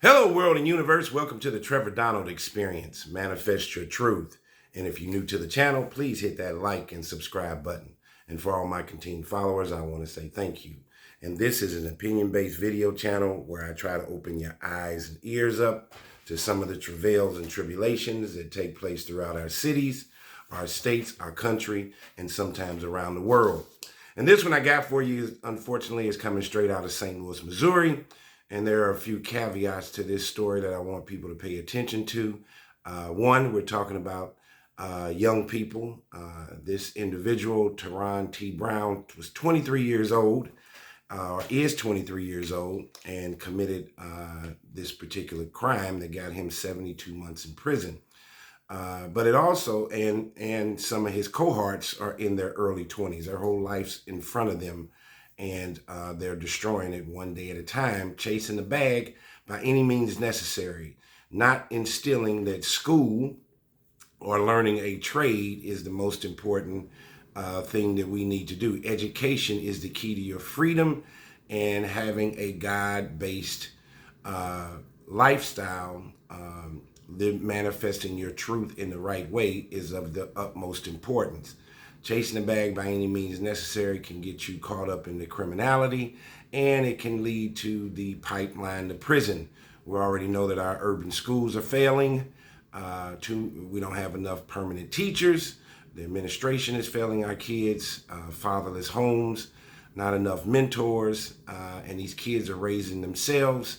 Hello, world and universe. Welcome to the Trevor Donald Experience. Manifest your truth. And if you're new to the channel, please hit that like and subscribe button. And for all my continued followers, I want to say thank you. And this is an opinion-based video channel where I try to open your eyes and ears up to some of the travails and tribulations that take place throughout our cities, our states, our country, and sometimes around the world. And this one I got for you, unfortunately, is coming straight out of St. Louis, Missouri. And there are a few caveats to this story that I want people to pay attention to. One, we're talking about young people. This individual, Teron T. Brown, was 23 years old, or is 23 years old, and committed this particular crime that got him 72 months in prison. But it also, and some of his cohorts are in their early 20s. Their whole life's in front of them. And they're destroying it one day at a time, chasing the bag by any means necessary, not instilling that school or learning a trade is the most important thing that we need to do. Education is the key to your freedom, and having a God-based lifestyle, manifesting your truth in the right way is of the utmost importance. Chasing the bag by any means necessary can get you caught up in the criminality, and it can lead to the pipeline to prison. We already know that our urban schools are failing. We don't have enough permanent teachers. The administration is failing our kids. Fatherless homes, not enough mentors, and these kids are raising themselves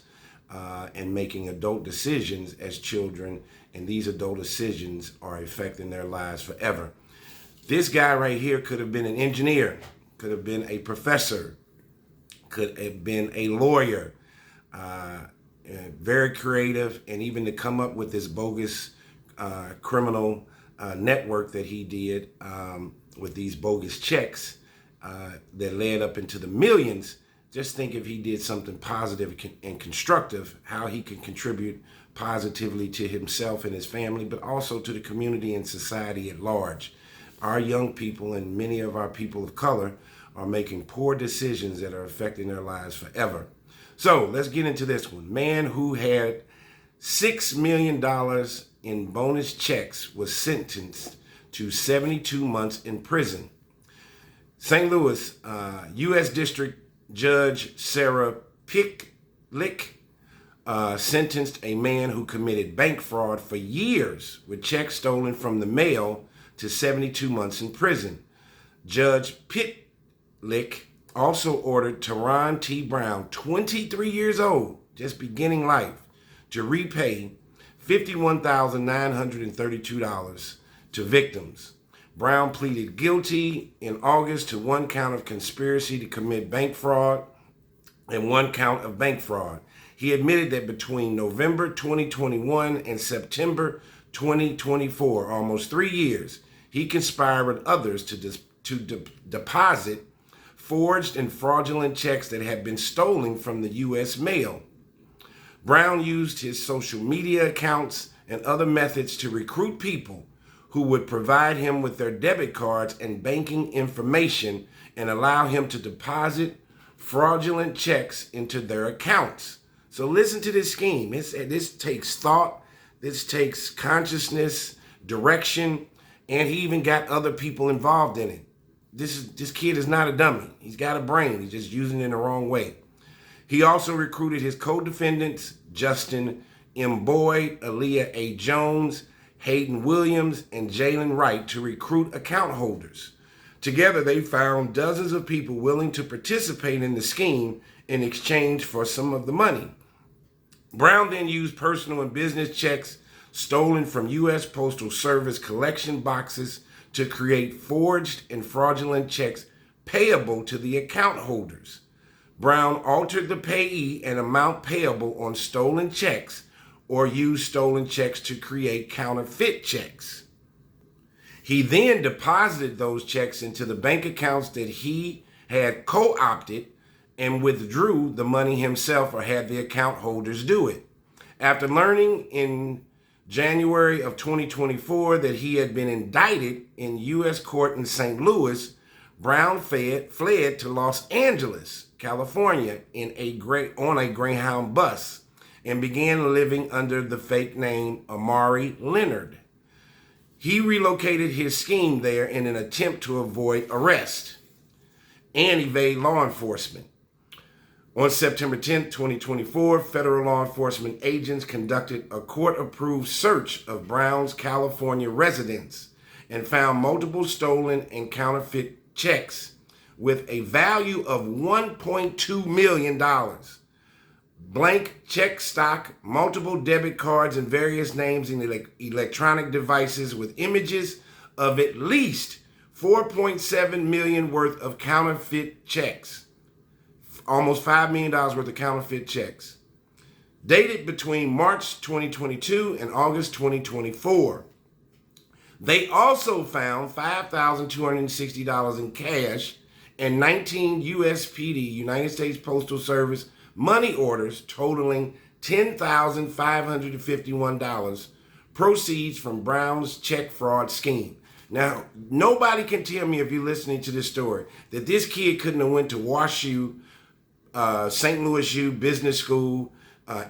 and making adult decisions as children, and these adult decisions are affecting their lives forever. This guy right here could have been an engineer, could have been a professor, could have been a lawyer, very creative, and even to come up with this bogus criminal network that he did with these bogus checks that led up into the millions. Just think if he did something positive and constructive, how he can contribute positively to himself and his family, but also to the community and society at large. Our young people and many of our people of color are making poor decisions that are affecting their lives forever. So let's get into this one. Man who had $6 million in bonus checks was sentenced to 72 months in prison. St. Louis, U.S. District Judge Sarah Picklick sentenced a man who committed bank fraud for years with checks stolen from the mail to 72 months in prison. Judge Picklick also ordered Teron T. Brown, 23 years old, just beginning life, to repay $51,932 to victims. Brown pleaded guilty in August to one count of conspiracy to commit bank fraud and one count of bank fraud. He admitted that between November 2021 and September 2024, almost 3 years, he conspired with others to deposit forged and fraudulent checks that had been stolen from the U.S. mail. Brown used his social media accounts and other methods to recruit people who would provide him with their debit cards and banking information and allow him to deposit fraudulent checks into their accounts. So listen to this scheme. This takes thought. This takes consciousness, direction, and he even got other people involved in it. This kid is not a dummy. He's got a brain. He's just using it in the wrong way. He also recruited his co-defendants, Justin M. Boyd, Aaliyah A. Jones, Hayden Williams, and Jalen Wright, to recruit account holders. Together, they found dozens of people willing to participate in the scheme in exchange for some of the money. Brown then used personal and business checks stolen from U.S. Postal Service collection boxes to create forged and fraudulent checks payable to the account holders. Brown altered the payee and amount payable on stolen checks or used stolen checks to create counterfeit checks. He then deposited those checks into the bank accounts that he had co-opted and withdrew the money himself or had the account holders do it. After learning in January of 2024 that he had been indicted in U.S. court in St. Louis, Brown fled to Los Angeles, California on a Greyhound bus and began living under the fake name Amari Leonard. He relocated his scheme there in an attempt to avoid arrest and evade law enforcement. On September 10, 2024, federal law enforcement agents conducted a court-approved search of Brown's California residence and found multiple stolen and counterfeit checks with a value of $1.2 million. Blank check stock, multiple debit cards and various names in electronic devices with images of at least $4.7 million worth of counterfeit checks. Almost $5 million worth of counterfeit checks. Dated between March 2022 and August 2024. They also found $5,260 in cash and 19 USPD, United States Postal Service, money orders totaling $10,551 proceeds from Brown's check fraud scheme. Now, nobody can tell me if you're listening to this story that this kid couldn't have went to WashU, St. Louis U, business school,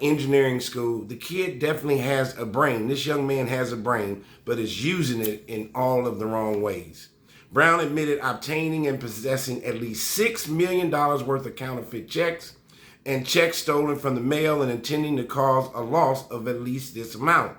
engineering school. The kid definitely has a brain. This young man has a brain, but is using it in all of the wrong ways. Brown admitted obtaining and possessing at least $6 million worth of counterfeit checks and checks stolen from the mail and intending to cause a loss of at least this amount.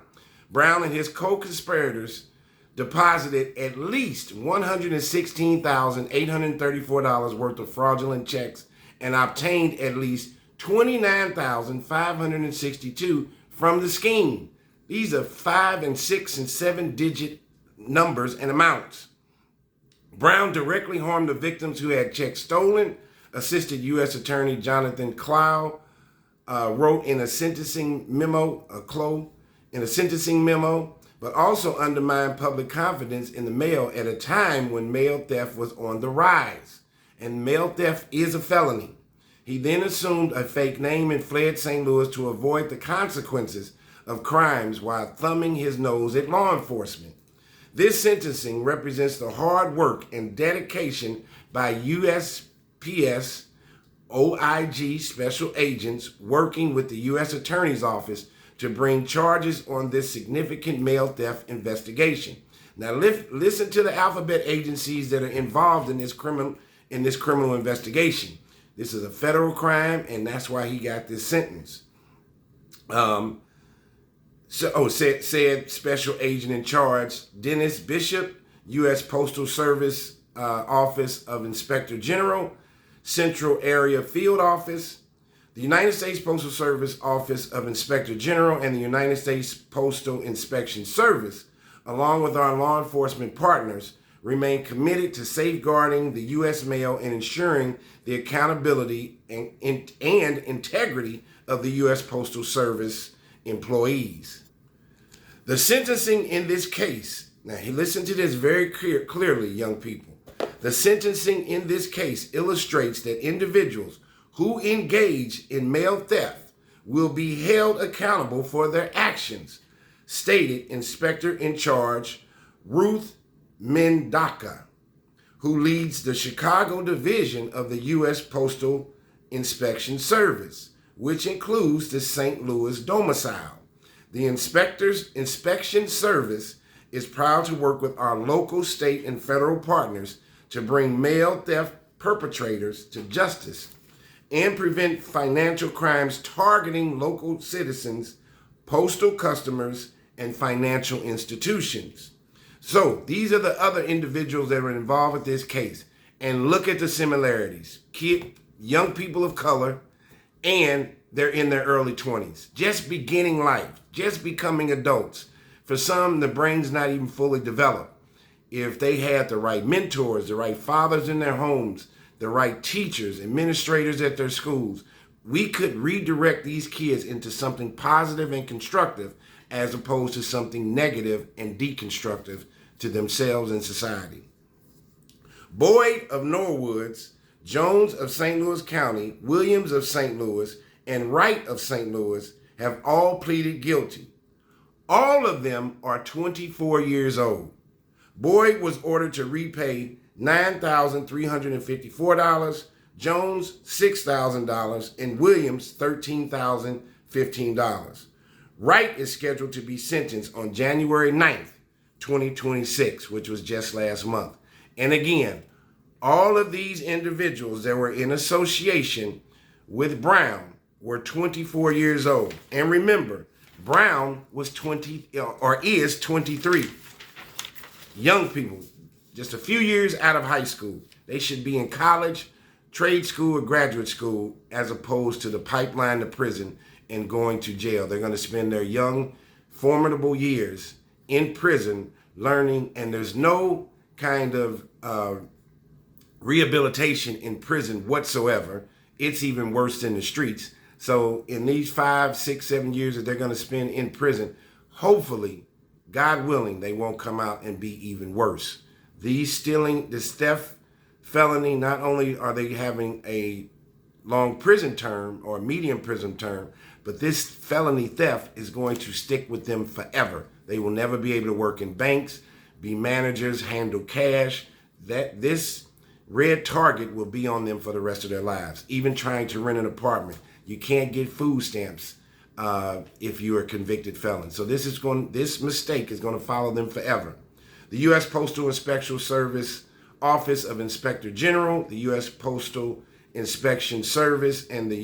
Brown and his co-conspirators deposited at least $116,834 worth of fraudulent checks and obtained at least $29,562 from the scheme. These are 5 and 6 and 7 digit numbers and amounts. Brown directly harmed the victims who had checks stolen. Assistant U.S. Attorney Jonathan Clow wrote in a sentencing memo, but also undermined public confidence in the mail at a time when mail theft was on the rise. And mail theft is a felony. He then assumed a fake name and fled St. Louis to avoid the consequences of crimes while thumbing his nose at law enforcement. This sentencing represents the hard work and dedication by USPS OIG special agents working with the U.S. Attorney's Office to bring charges on this significant mail theft investigation. Now, listen to the alphabet agencies that are involved in this criminal investigation. This is a federal crime, and that's why he got this sentence. Said special agent in charge Dennis Bishop, U.S. Postal Service Office of Inspector General, Central Area Field Office, the United States Postal Service Office of Inspector General, and the United States Postal Inspection Service, along with our law enforcement partners, remain committed to safeguarding the U.S. mail and ensuring the accountability and integrity of the U.S. Postal Service employees. The sentencing in this case, now listen to this very clearly, young people. The sentencing in this case illustrates that individuals who engage in mail theft will be held accountable for their actions, stated Inspector in Charge Ruth Mendaka, who leads the Chicago division of the U.S. Postal Inspection Service, which includes the St. Louis domicile. The Inspector's Inspection Service is proud to work with our local, state, and federal partners to bring mail theft perpetrators to justice and prevent financial crimes targeting local citizens, postal customers, and financial institutions. So these are the other individuals that were involved with this case. And look at the similarities. Young people of color, and they're in their early 20s. Just beginning life, just becoming adults. For some, the brain's not even fully developed. If they had the right mentors, the right fathers in their homes, the right teachers, administrators at their schools, we could redirect these kids into something positive and constructive as opposed to something negative and deconstructive to themselves and society. Boyd of Norwoods, Jones of St. Louis County, Williams of St. Louis, and Wright of St. Louis have all pleaded guilty. All of them are 24 years old. Boyd was ordered to repay $9,354, Jones $6,000, and Williams $13,054. $15. Wright is scheduled to be sentenced on January 9th, 2026, which was just last month. And again, all of these individuals that were in association with Brown were 24 years old. And remember, Brown was 20 or is 23. Young people, just a few years out of high school. They should be in college, trade school, or graduate school, as opposed to the pipeline to prison and going to jail. They're going to spend their young, formidable years in prison learning, and there's no kind of rehabilitation in prison whatsoever. It's even worse than the streets. So in these 5, 6, 7 years that they're going to spend in prison, hopefully, God willing, they won't come out and be even worse. This theft felony, not only are they having a long prison term or a medium prison term, but this felony theft is going to stick with them forever. They will never be able to work in banks, be managers, handle cash. This red target will be on them for the rest of their lives. Even trying to rent an apartment, you can't get food stamps if you are a convicted felon. So this mistake is going to follow them forever. The U.S. Postal Inspection Service, Office of Inspector General, the U.S. Postal Inspection Service, and the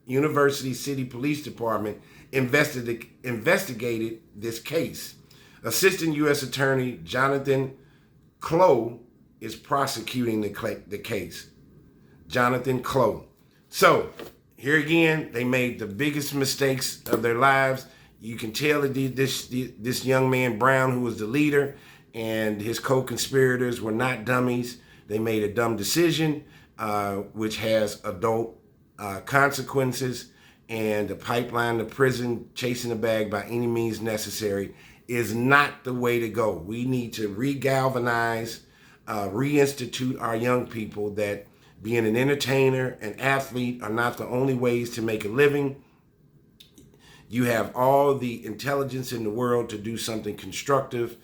University City Police Department investigated this case. Assistant U.S. Attorney Jonathan Clow is prosecuting the case. Jonathan Clow. So, here again, they made the biggest mistakes of their lives. You can tell that this young man, Brown, who was the leader, and his co-conspirators were not dummies. They made a dumb decision, which has adult consequences, and the pipeline to prison, chasing the bag by any means necessary, is not the way to go. We need to regalvanize, reinstitute our young people that being an entertainer, an athlete are not the only ways to make a living. You have all the intelligence in the world to do something constructive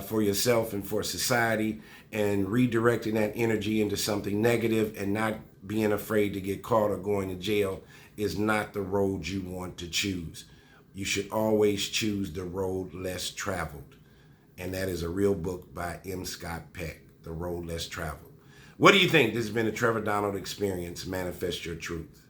for yourself and for society, and redirecting that energy into something negative and not being afraid to get caught or going to jail is not the road you want to choose. You should always choose the road less traveled. And that is a real book by M. Scott Peck, The Road Less Traveled. What do you think? This has been a Trevor Donald Experience. Manifest your truth.